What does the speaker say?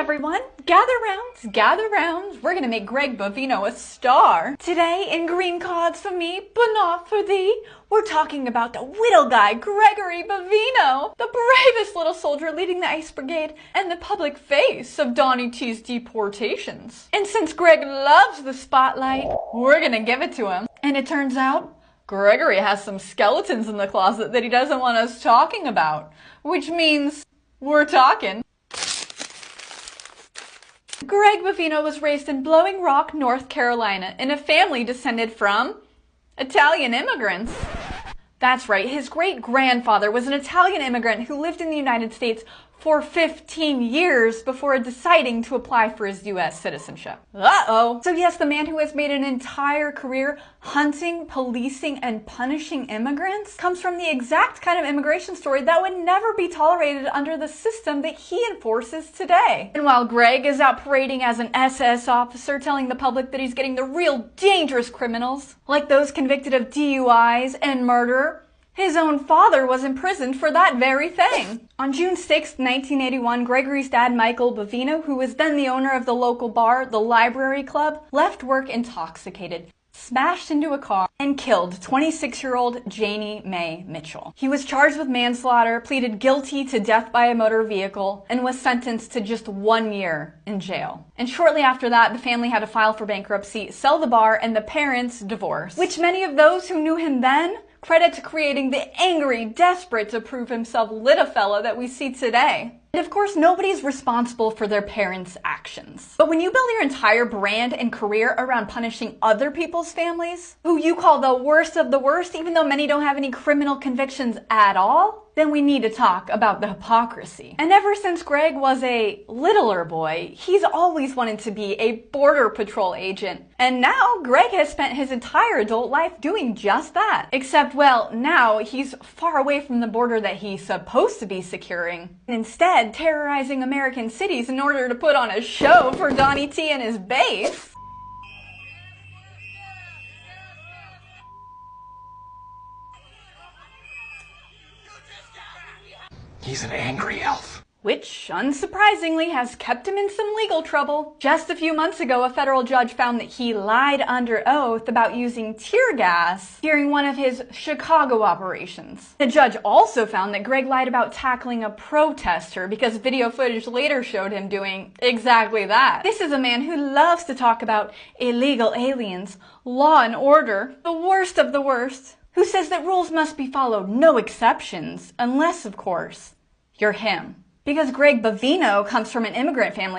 Everyone, gather round. We're gonna make Greg Bovino a star. Today in Green Cards for me, but not for thee, we're talking about the whittle guy, Gregory Bovino, the bravest little soldier leading the Ice Brigade and the public face of Donnie T's deportations. And since Greg loves the spotlight, we're gonna give it to him. And it turns out, Gregory has some skeletons in the closet that he doesn't want us talking about, which means we're talking. Greg Bovino was raised in Blowing Rock, North Carolina, in a family descended from Italian immigrants. That's right, his great-grandfather was an Italian immigrant who lived in the United States for 15 years before deciding to apply for his U.S. citizenship. Uh-oh. So yes, the man who has made an entire career hunting, policing, and punishing immigrants comes from the exact kind of immigration story that would never be tolerated under the system that he enforces today. And while Greg is out parading as an SS officer telling the public that he's getting the real dangerous criminals, like those convicted of DUIs and murder, his own father was imprisoned for that very thing. On June 6, 1981, Gregory's dad, Michael Bovino, who was then the owner of the local bar, the Library Club, left work intoxicated, smashed into a car, and killed 26-year-old Janie Mae Mitchell. He was charged with manslaughter, pleaded guilty to death by a motor vehicle, and was sentenced to just 1 year in jail. And shortly after that, the family had to file for bankruptcy, sell the bar, and the parents divorced, which many of those who knew him then credit to creating the angry, desperate to prove himself little fella that we see today. And of course, nobody's responsible for their parents' actions. But when you build your entire brand and career around punishing other people's families, who you call the worst of the worst, even though many don't have any criminal convictions at all, then we need to talk about the hypocrisy. And ever since Greg was a littler boy, he's always wanted to be a border patrol agent. And now Greg has spent his entire adult life doing just that. Except, well, now he's far away from the border that he's supposed to be securing. Instead, terrorizing American cities in order to put on a show for Donnie T and his base. He's an angry elf. Which, unsurprisingly, has kept him in some legal trouble. Just a few months ago, a federal judge found that he lied under oath about using tear gas during one of his Chicago operations. The judge also found that Greg lied about tackling a protester because video footage later showed him doing exactly that. This is a man who loves to talk about illegal aliens, law and order, the worst of the worst, who says that rules must be followed, no exceptions, unless, of course, you're him. Because Greg Bovino comes from an immigrant family